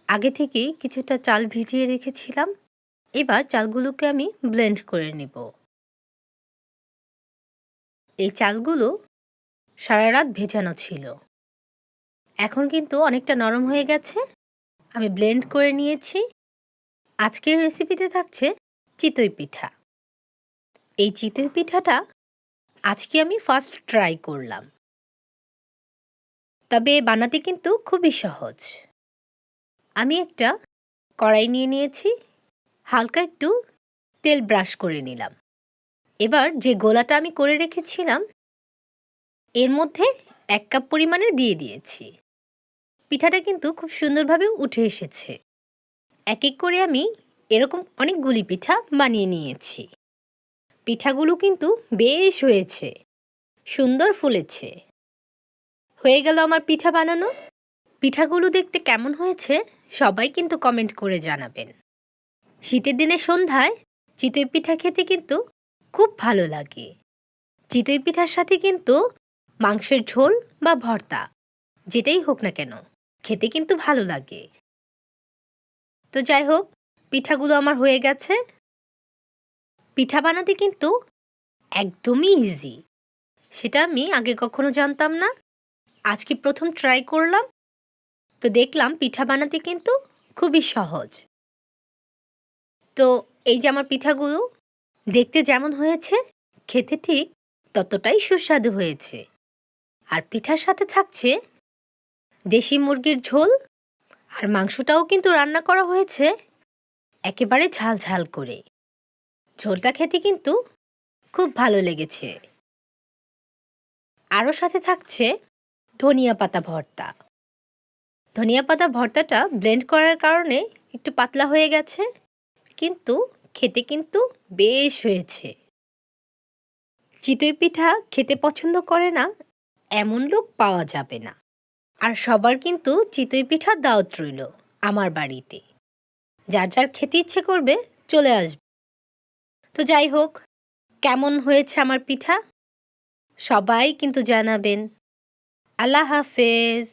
আগে থেকেই কিছুটা চাল ভিজিয়ে রেখেছিলাম। এবার চালগুলোকে আমি ব্লেন্ড করে নেব। এই চালগুলো সারা রাত ভেজানো ছিল, এখন কিন্তু অনেকটা নরম হয়ে গেছে। আমি ব্লেন্ড করে নিয়েছি। আজকের রেসিপিতে থাকছে চিতই পিঠা। এই চিতই পিঠাটা আজকে আমি ফার্স্ট ট্রাই করলাম, তবে বানাতে কিন্তু খুবই সহজ। আমি একটা কড়াই নিয়ে নিয়েছি, হালকা একটু তেল ব্রাশ করে নিলাম। এবার যে গোলাটা আমি করে রেখেছিলাম এর মধ্যে 1 কাপ পরিমাণে দিয়ে দিয়েছি। পিঠাটা কিন্তু খুব সুন্দরভাবে উঠে এসেছে। এক এক করে আমি এরকম অনেকগুলি পিঠা বানিয়ে নিয়েছি। পিঠাগুলো কিন্তু বেশ হয়েছে, সুন্দর ফুলেছে। হয়ে গেল আমার পিঠা বানানো। পিঠাগুলো দেখতে কেমন হয়েছে সবাই কিন্তু কমেন্ট করে জানাবেন। শীতের দিনে সন্ধ্যায় চিতই পিঠা খেতে কিন্তু খুব ভালো লাগে। চিতই পিঠার সাথে কিন্তু মাংসের ঝোল বা ভর্তা যেটাই হোক না কেন খেতে কিন্তু ভালো লাগে। তো যাই হোক, পিঠাগুলো আমার হয়ে গেছে। পিঠা বানাতে কিন্তু একদমই ইজি, সেটা আমি আগে কখনো জানতাম না। আজকে প্রথম ট্রাই করলাম, তো দেখলাম পিঠা বানাতে কিন্তু খুবই সহজ। তো এই যে আমার পিঠাগুলো দেখতে যেমন হয়েছে খেতে ঠিক ততটাই সুস্বাদু হয়েছে। আর পিঠার সাথে থাকছে দেশি মুরগির ঝোল, আর মাংসটাও কিন্তু রান্না করা হয়েছে একেবারে ঝাল ঝাল করে। ঝোলটা খেতে কিন্তু খুব ভালো লেগেছে। আরও সাথে থাকছে ধনিয়া পাতা ভর্তা। ধনিয়া পাতা ভর্তাটা ব্লেন্ড করার কারণে একটু পাতলা হয়ে গেছে, কিন্তু খেতে কিন্তু বেশ হয়েছে। চিতই পিঠা খেতে পছন্দ করে না এমন লোক পাওয়া যাবে না। আর সবার কিন্তু চিতই পিঠার দাওয়াত রইল আমার বাড়িতে। যার যার খেতে ইচ্ছে করবে চলে আসবে। তো যাই হোক, কেমন হয়েছে আমার পিঠা সবাই কিন্তু জানাবেন। আল্লাহ হাফেজ।